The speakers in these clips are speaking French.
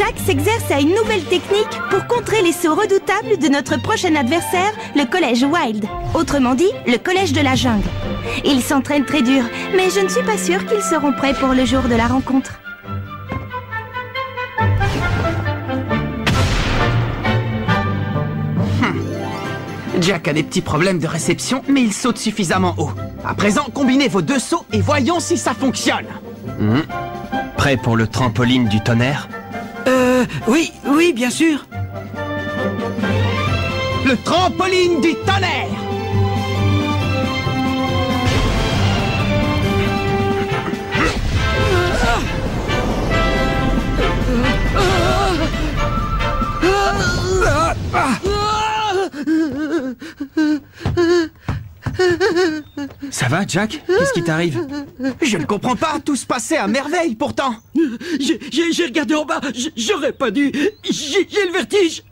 Jack s'exerce à une nouvelle technique pour contrer les sauts redoutables de notre prochain adversaire, le collège Wild. Autrement dit, le collège de la jungle. Ils s'entraînent très dur, mais je ne suis pas sûre qu'ils seront prêts pour le jour de la rencontre. Jack a des petits problèmes de réception, mais il saute suffisamment haut. À présent, combinez vos deux sauts et voyons si ça fonctionne. Prêt pour le trampoline du tonnerre? Oui, bien sûr. Le trampoline du tonnerre! Ça va, Jack? Qu'est-ce qui t'arrive? Je ne comprends pas, tout se passait à merveille pourtant. J'ai regardé en bas, j'aurais pas dû. J'ai le vertige.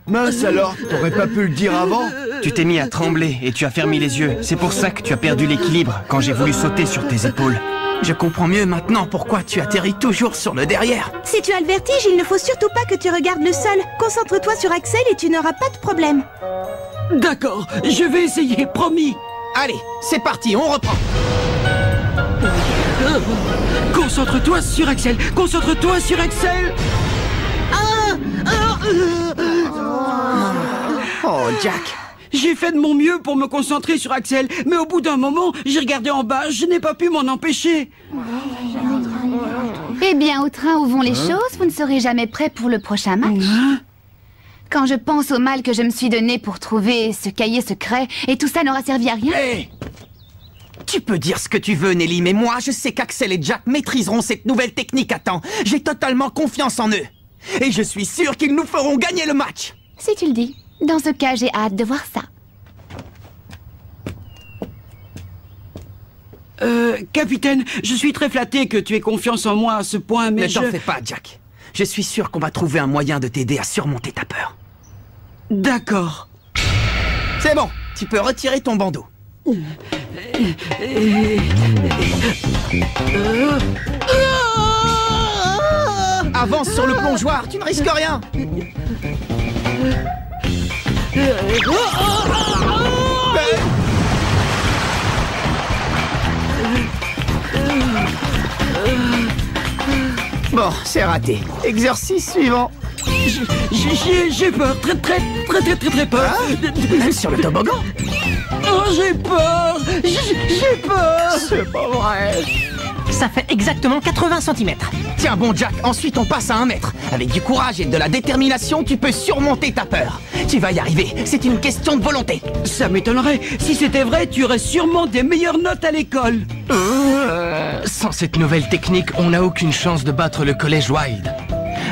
Mince alors, t'aurais pas pu le dire avant? Tu t'es mis à trembler et tu as fermé les yeux. C'est pour ça que tu as perdu l'équilibre quand j'ai voulu sauter sur tes épaules. Je comprends mieux maintenant pourquoi tu atterris toujours sur le derrière. Si tu as le vertige, il ne faut surtout pas que tu regardes le sol. Concentre-toi sur Axel et tu n'auras pas de problème. D'accord, je vais essayer, promis. Allez, c'est parti, on reprend. Concentre-toi sur Axel, concentre-toi sur Axel. Oh, Jack. J'ai fait de mon mieux pour me concentrer sur Axel, mais au bout d'un moment, j'ai regardé en bas, je n'ai pas pu m'en empêcher. Eh bien, au train où vont les choses, vous ne serez jamais prêt pour le prochain match. Quand je pense au mal que je me suis donné pour trouver ce cahier secret, et tout ça n'aura servi à rien. Hey, tu peux dire ce que tu veux, Nelly, mais moi, je sais qu'Axel et Jack maîtriseront cette nouvelle technique à temps. J'ai totalement confiance en eux. Et je suis sûr qu'ils nous feront gagner le match. Si tu le dis. Dans ce cas, j'ai hâte de voir ça. Capitaine, je suis très flatté que tu aies confiance en moi à ce point, mais ne t'en fais pas, Jack. Je suis sûr qu'on va trouver un moyen de t'aider à surmonter ta peur. D'accord. C'est bon, tu peux retirer ton bandeau. Avance sur le plongeoir, tu ne risques rien. Bon, c'est raté. Exercice suivant. J'ai peur, très peur. Même sur le toboggan. Oh, j'ai peur. J'ai peur. C'est pas vrai. Ça fait exactement 80 cm. Tiens bon Jack, ensuite on passe à 1 mètre. Avec du courage et de la détermination, tu peux surmonter ta peur. Tu vas y arriver, c'est une question de volonté. Ça m'étonnerait. Si c'était vrai, tu aurais sûrement des meilleures notes à l'école. Sans cette nouvelle technique, on n'a aucune chance de battre le collège Wild.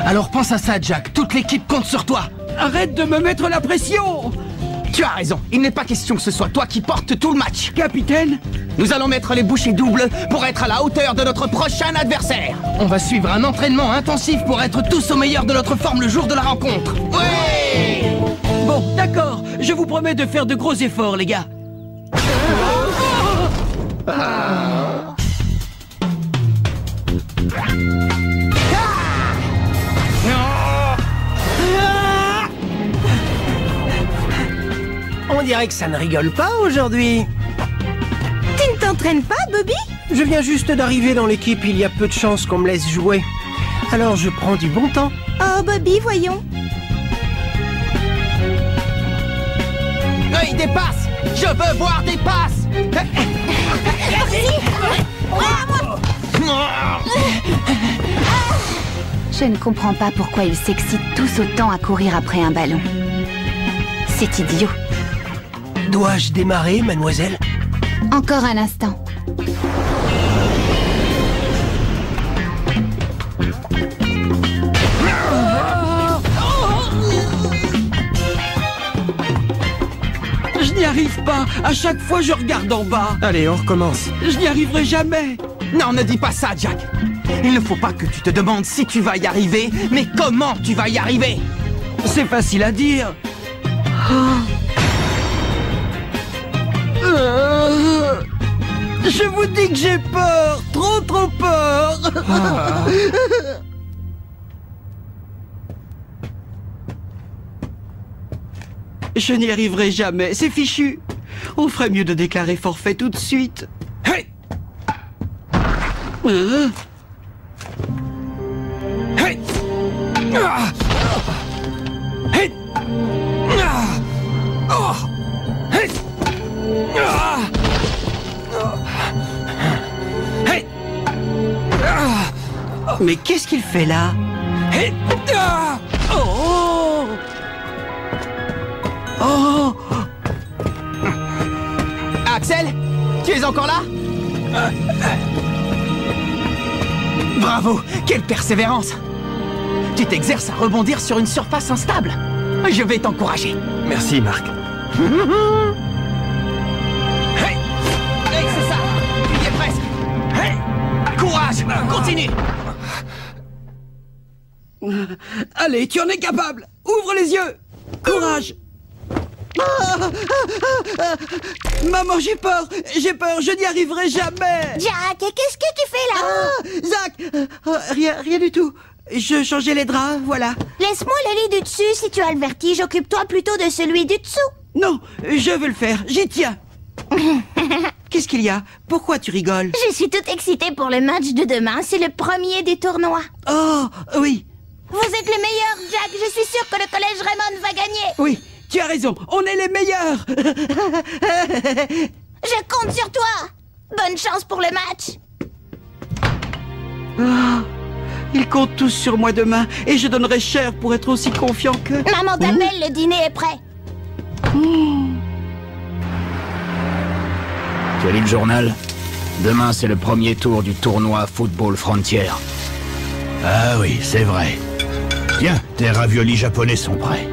Alors pense à ça, Jack. Toute l'équipe compte sur toi. Arrête de me mettre la pression. Tu as raison, il n'est pas question que ce soit toi qui porte tout le match. Capitaine, nous allons mettre les bouchées doubles pour être à la hauteur de notre prochain adversaire. On va suivre un entraînement intensif pour être tous au meilleur de notre forme le jour de la rencontre. Ouais! Bon, d'accord. Je vous promets de faire de gros efforts, les gars. On dirait que ça ne rigole pas aujourd'hui. Tu ne t'entraînes pas, Bobby? Je viens juste d'arriver dans l'équipe, il y a peu de chances qu'on me laisse jouer. Alors je prends du bon temps. Oh, Bobby, voyons. Il dépasse. Je veux voir des passes. Je ne comprends pas pourquoi ils s'excitent tous autant à courir après un ballon. C'est idiot. Dois-je démarrer, mademoiselle? Encore un instant. Je n'y arrive pas. À chaque fois, je regarde en bas. Allez, on recommence. Je n'y arriverai jamais. Non, ne dis pas ça, Jack. Il ne faut pas que tu te demandes si tu vas y arriver, mais comment tu vas y arriver. C'est facile à dire. Je vous dis que j'ai peur. Trop peur. Je n'y arriverai jamais, c'est fichu. On ferait mieux de déclarer forfait tout de suite. Hey! Hey! Ah! Hey! Ah! Oh! Hey! Ah! Hey! Ah! Mais qu'est-ce qu'il fait là? Hey! Ah! Oh! Oh! Axel, tu es encore là? Bravo, quelle persévérance! Tu t'exerces à rebondir sur une surface instable. Je vais t'encourager. Merci, Marc. Hey! Hey, c'est ça! Tu y es presque! Hey! Courage! Continue! Allez, tu en es capable! Ouvre les yeux! Courage! Maman, j'ai peur, je n'y arriverai jamais. Jack, qu'est-ce que tu fais là? Zach, rien du tout. Je changeais les draps, voilà. Laisse-moi le lit du dessus, si tu as le vertige, occupe-toi plutôt de celui du dessous. Non, je veux le faire, j'y tiens. Qu'est-ce qu'il y a? Pourquoi tu rigoles? Je suis toute excitée pour le match de demain, c'est le premier du tournoi. Oh, oui. Vous êtes le meilleur, Jack, je suis sûre que le collège Raymond va gagner. Oui, tu as raison, on est les meilleurs. Je compte sur toi. Bonne chance pour le match. Oh, ils comptent tous sur moi demain et je donnerai cher pour être aussi confiant que... Maman t'appelle, le dîner est prêt. Tu as lu le journal? Demain, c'est le premier tour du tournoi Football Frontier. Ah oui, c'est vrai. Tiens, tes raviolis japonais sont prêts.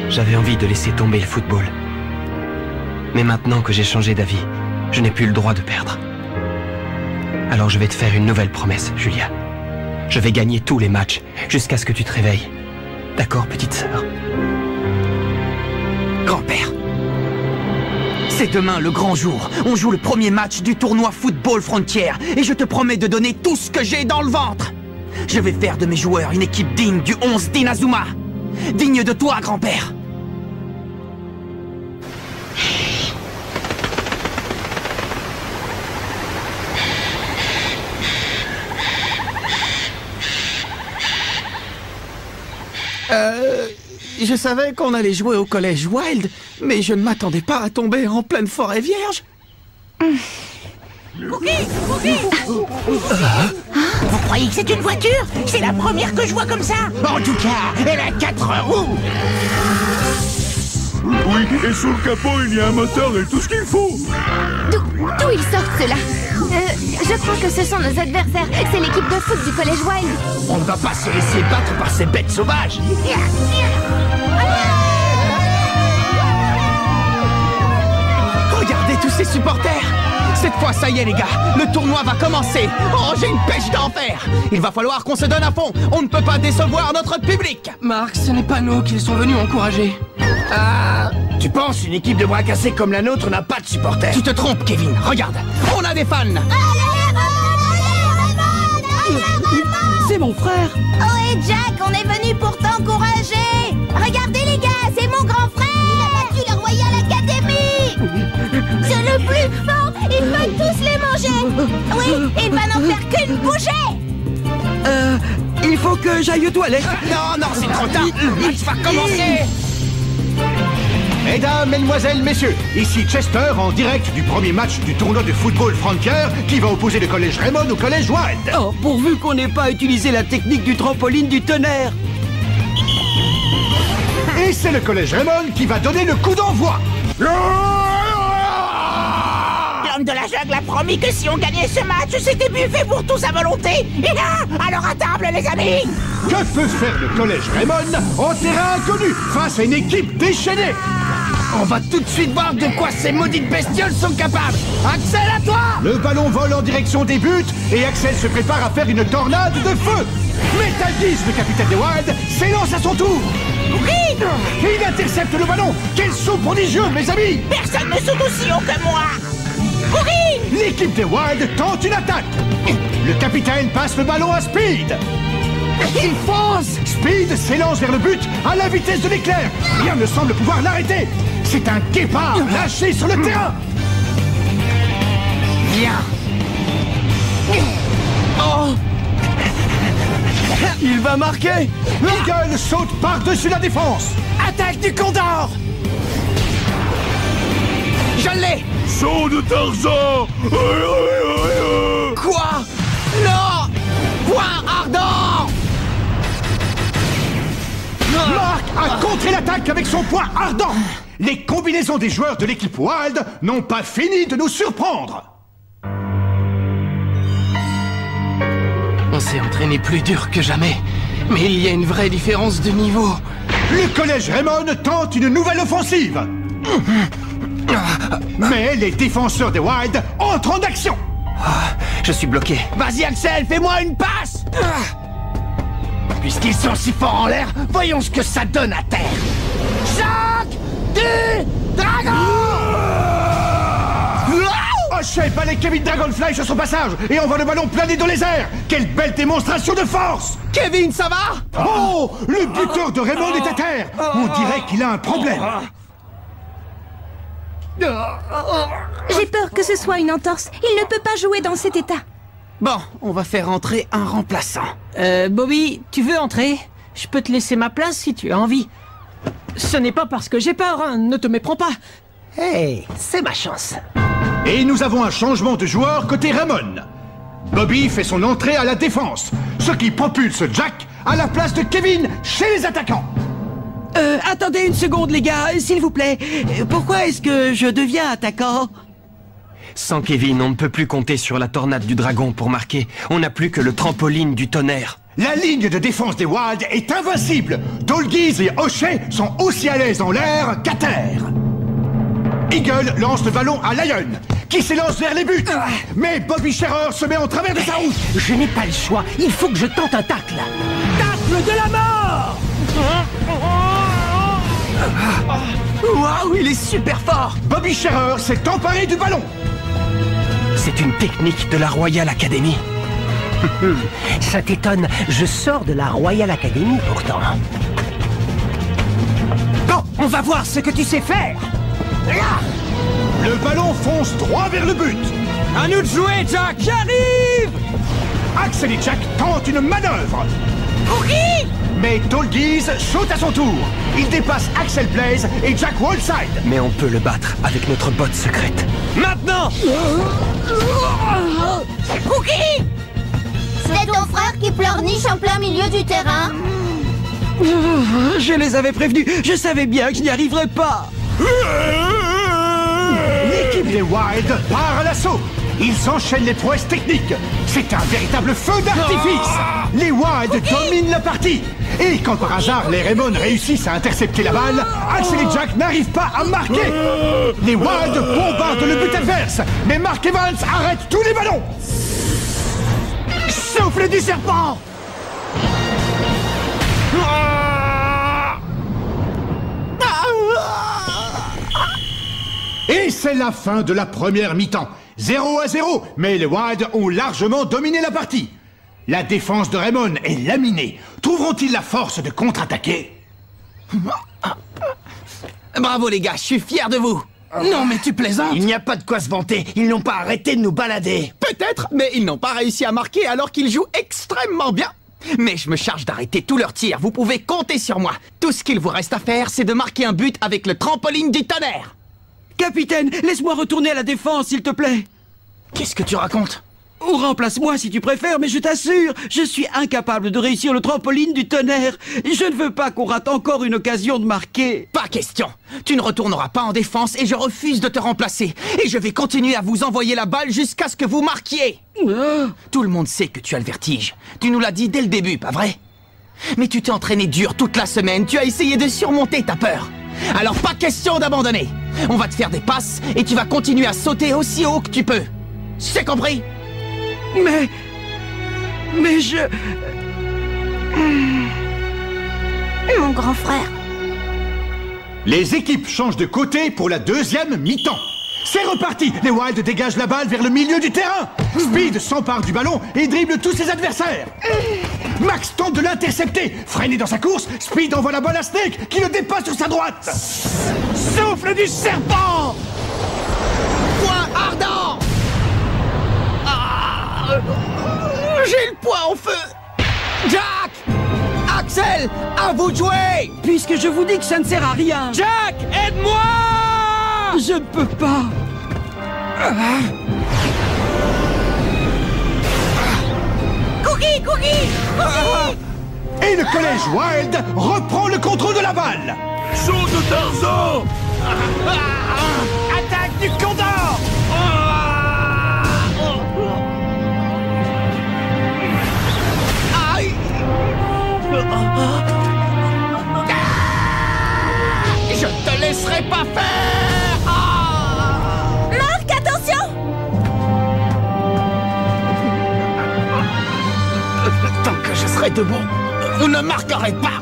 J'avais envie de laisser tomber le football. Mais maintenant que j'ai changé d'avis, je n'ai plus le droit de perdre. Alors je vais te faire une nouvelle promesse, Julia. Je vais gagner tous les matchs, jusqu'à ce que tu te réveilles. D'accord, petite sœur? Grand-père, c'est demain le grand jour. On joue le premier match du tournoi Football Frontier et je te promets de donner tout ce que j'ai dans le ventre. Je vais faire de mes joueurs une équipe digne du 11 d'Inazuma. Digne de toi, grand-père. Je savais qu'on allait jouer au collège Wild, mais je ne m'attendais pas à tomber en pleine forêt vierge. Vous croyez que c'est une voiture? C'est la première que je vois comme ça. En tout cas, elle a 4 roues. Oui, et sous le capot, il y a un moteur et tout ce qu'il faut. D'où ils sortent ceux-là? Je crois que ce sont nos adversaires. C'est l'équipe de foot du collège Wild. On ne va pas se laisser battre par ces bêtes sauvages. Regardez tous ces supporters. Cette fois, ça y est les gars, le tournoi va commencer. Oh, j'ai une pêche d'enfer. Il va falloir qu'on se donne à fond. On ne peut pas décevoir notre public. Marc, ce n'est pas nous qu'ils sont venus encourager. Ah, tu penses une équipe de bras cassés comme la nôtre n'a pas de supporters? Tu te trompes, Kevin. Regarde, on a des fans. C'est mon frère. Oh et Jack, on est venu pour t'encourager. Regardez les gars, c'est mon grand frère. Il a battu la Royal Academy. C'est le plus fort. Il peut tous les manger. Oui, il va n'en faire qu'une bouchée. Il faut que j'aille aux toilettes. Non, non, c'est trop tard. Le match va commencer. Mesdames, mesdemoiselles, messieurs, ici Chester en direct du premier match du tournoi de football Frontier qui va opposer le collège Raymond au collège Wild. Oh, pourvu qu'on n'ait pas utilisé la technique du trampoline du tonnerre. Et c'est le collège Raymond qui va donner le coup d'envoi. L'homme de la jungle a promis que si on gagnait ce match, c'était buffet pour tous à volonté. Et là, alors à table, les amis. Que peut faire le collège Raymond en terrain inconnu face à une équipe déchaînée? On va tout de suite voir de quoi ces maudites bestioles sont capables. Axel, à toi. Le ballon vole en direction des buts et Axel se prépare à faire une tornade de feu. Metal Geese, le capitaine des Wild, s'élance à son tour. Il intercepte le ballon. Quel saut prodigieux, mes amis! Personne ne saute aussi haut que moi. Courez! L'équipe des Wild tente une attaque. Le capitaine passe le ballon à Speed. Il fonce! Speed s'élance vers le but à la vitesse de l'éclair. Rien ne semble pouvoir l'arrêter. C'est un guépard lâché sur le terrain. Viens. Oh! Il va marquer! Eagle saute par-dessus la défense. Attaque du Condor! Je l'ai. Saut de Tarzan. Quoi? Non! Point ardent! Mark a contré l'attaque avec son poing ardent. Les combinaisons des joueurs de l'équipe Wild n'ont pas fini de nous surprendre. On s'est entraîné plus dur que jamais. Mais il y a une vraie différence de niveau. Le collège Raymond tente une nouvelle offensive. Mais les défenseurs des Wild entrent en action. Je suis bloqué. Vas-y Axel, fais-moi une passe! Puisqu'ils sont si forts en l'air, voyons ce que ça donne à terre. Choc du dragon! O'Shea balaye Kevin Dragonfly sur son passage et envoie le ballon planer dans les airs. Quelle belle démonstration de force! Kevin, ça va? Oh! Le buteur de Raymond est à terre. On dirait qu'il a un problème. J'ai peur que ce soit une entorse. Il ne peut pas jouer dans cet état. Bon, on va faire entrer un remplaçant. Bobby, tu veux entrer? Je peux te laisser ma place si tu as envie. Ce n'est pas parce que j'ai peur, hein, ne te méprends pas. Hey, c'est ma chance. Et nous avons un changement de joueur côté Raymond. Bobby fait son entrée à la défense, ce qui propulse Jack à la place de Kevin chez les attaquants. Attendez une seconde, les gars, s'il vous plaît. Pourquoi est-ce que je deviens attaquant? Sans Kevin, on ne peut plus compter sur la tornade du dragon pour marquer. On n'a plus que le trampoline du tonnerre. La ligne de défense des Wild est invincible. Tolgiz et O'Shea sont aussi à l'aise en l'air qu'à terre. Eagle lance le ballon à Lion, qui s'élance vers les buts. Mais Bobby Scherer se met en travers de sa route. Je n'ai pas le choix, il faut que je tente un tacle. Tacle de la mort! Waouh, il est super fort! Bobby Scherer s'est emparé du ballon. C'est une technique de la Royal Academy. Ça t'étonne, je sors de la Royal Academy pourtant. Bon, on va voir ce que tu sais faire. Le ballon fonce droit vers le but. À nous de jouer, Jack! J'arrive! Axel et Jack tentent une manœuvre. Mais Tolgiz saute à son tour. Il dépasse Axel Blaze et Jack Wallside. Mais on peut le battre avec notre botte secrète. Maintenant! C'est ton frère qui pleurniche en plein milieu du terrain. Je les avais prévenus, je savais bien que je n'y arriverais pas. L'équipe des Wild part à l'assaut. Ils s'enchaînent les prouesses techniques. C'est un véritable feu d'artifice. Les Wild dominent la partie. Et quand par hasard les Raymond réussissent à intercepter la balle, Axel et Jack n'arrivent pas à marquer. Les Wild bombardent le but adverse, mais Mark Evans arrête tous les ballons. Souffle du serpent. Et c'est la fin de la première mi-temps. 0-0, mais les Wild ont largement dominé la partie. La défense de Raymond est laminée. Trouveront-ils la force de contre-attaquer? Bravo les gars, je suis fier de vous. Non mais tu plaisantes? Il n'y a pas de quoi se vanter, ils n'ont pas arrêté de nous balader. Peut-être, mais ils n'ont pas réussi à marquer alors qu'ils jouent extrêmement bien. Mais je me charge d'arrêter tous leurs tirs, vous pouvez compter sur moi. Tout ce qu'il vous reste à faire, c'est de marquer un but avec le trampoline du tonnerre. Capitaine, laisse-moi retourner à la défense, s'il te plaît. Qu'est-ce que tu racontes? Ou remplace-moi si tu préfères, mais je t'assure, je suis incapable de réussir le trampoline du tonnerre. Je ne veux pas qu'on rate encore une occasion de marquer. Pas question. Tu ne retourneras pas en défense et je refuse de te remplacer. Et je vais continuer à vous envoyer la balle jusqu'à ce que vous marquiez. Tout le monde sait que tu as le vertige. Tu nous l'as dit dès le début, pas vrai? Mais tu t'es entraîné dur toute la semaine, tu as essayé de surmonter ta peur. Alors pas question d'abandonner. On va te faire des passes et tu vas continuer à sauter aussi haut que tu peux. C'est compris? Mais je... Mon grand frère, Les équipes changent de côté pour la deuxième mi-temps. C'est reparti! Les Wilds dégagent la balle vers le milieu du terrain. Speed s'empare du ballon et dribble tous ses adversaires. Max tente de l'intercepter. Freiné dans sa course, Speed envoie la balle à Snake qui le dépasse sur sa droite. Souffle du serpent! Point ardent! J'ai le poing en feu! Jack! Axel! À vous de jouer! Puisque je vous dis que ça ne sert à rien. Jack! Aide-moi! Je ne peux pas. Cookie! Et le collège Wild reprend le contrôle de la balle. Saut de Tarzan! Attaque du Condor! Aïe! Je te laisserai pas faire! Marc, attention! Tant que je serai debout, vous ne marquerez pas!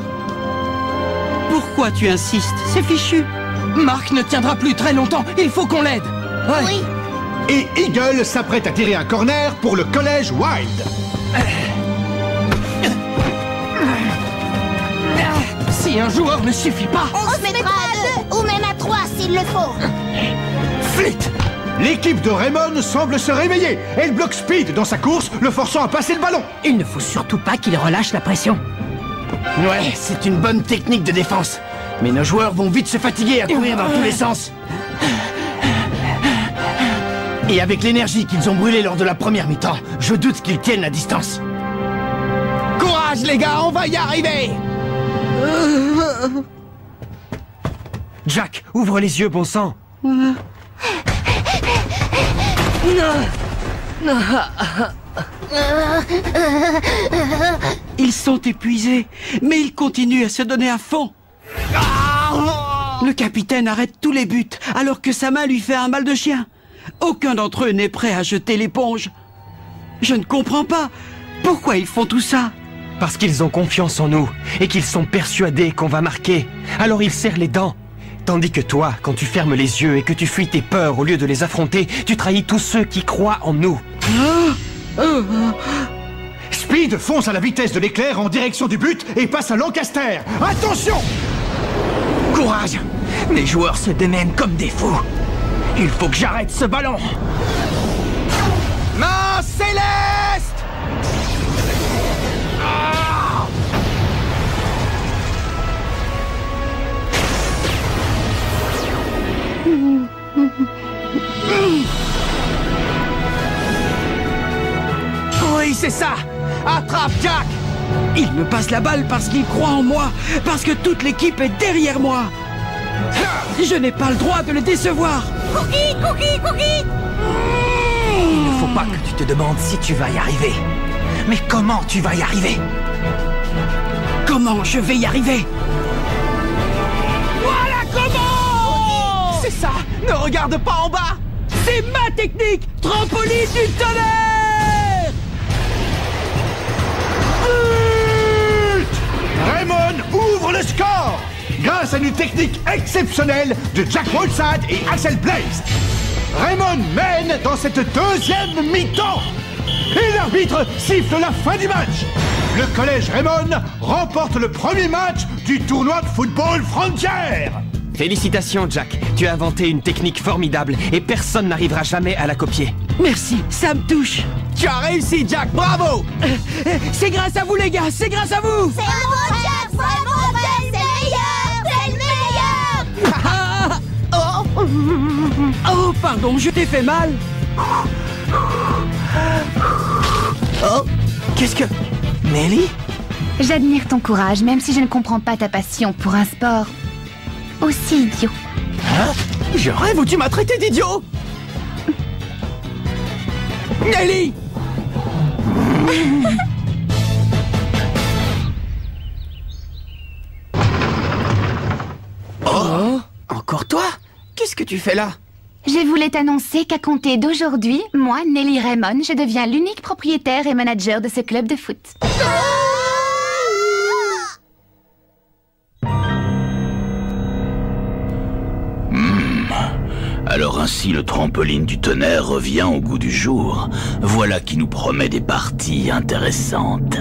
Pourquoi tu insistes? C'est fichu. Marc ne tiendra plus très longtemps, il faut qu'on l'aide. Oui. Et Eagle s'apprête à tirer un corner pour le collège Wild. Si un joueur ne suffit pas... On se mettra à 2 ou même à 3 s'il le faut. Flit! L'équipe de Raymond semble se réveiller. Elle bloque Speed dans sa course, le forçant à passer le ballon. Il ne faut surtout pas qu'il relâche la pression. Ouais, c'est une bonne technique de défense. Mais nos joueurs vont vite se fatiguer à courir dans tous les sens. Et avec l'énergie qu'ils ont brûlée lors de la première mi-temps, je doute qu'ils tiennent la distance. Courage les gars, on va y arriver! Jack, ouvre les yeux, bon sang. Ils sont épuisés, mais ils continuent à se donner à fond. Le capitaine arrête tous les buts, alors que sa main lui fait un mal de chien. Aucun d'entre eux n'est prêt à jeter l'éponge. Je ne comprends pas. Pourquoi ils font tout ça? Parce qu'ils ont confiance en nous et qu'ils sont persuadés qu'on va marquer. Alors ils serrent les dents. Tandis que toi, quand tu fermes les yeux et que tu fuis tes peurs au lieu de les affronter, tu trahis tous ceux qui croient en nous. Speed fonce à la vitesse de l'éclair en direction du but et passe à Lancaster. Attention! Courage! Les joueurs se démènent comme des fous. Il faut que j'arrête ce ballon. Main céleste! Oui, c'est ça! Attrape, Jack! Il me passe la balle parce qu'il croit en moi, parce que toute l'équipe est derrière moi. Je n'ai pas le droit de le décevoir. Cookie! Il ne faut pas que tu te demandes si tu vas y arriver. Mais comment tu vas y arriver? Comment je vais y arriver? Voilà comment! C'est ça! Ne regarde pas en bas! C'est ma technique! Trampoline du tonnerre! Raymond ouvre le score grâce à une technique exceptionnelle de Jack Walsad et Axel Blaze. Raymond mène dans cette deuxième mi-temps. Et l'arbitre siffle la fin du match. Le collège Raymond remporte le premier match du tournoi de football frontière. Félicitations, Jack. Tu as inventé une technique formidable et personne n'arrivera jamais à la copier. Merci, ça me touche. Tu as réussi, Jack! Bravo! C'est grâce à vous, les gars, c'est grâce à vous! C'est un bon Jack, vraiment, c'est le meilleur! Oh, pardon, je t'ai fait mal. Oh! Qu'est-ce que... Nelly? J'admire ton courage, même si je ne comprends pas ta passion pour un sport aussi idiot. Hein? Je rêve où tu m'as traité d'idiot! Nelly! Oh! Encore toi? Qu'est-ce que tu fais là? Je voulais t'annoncer qu'à compter d'aujourd'hui, moi, Nelly Raymond, je deviens l'unique propriétaire et manager de ce club de foot. Alors ainsi le trampoline du tonnerre revient au goût du jour. Voilà qui nous promet des parties intéressantes.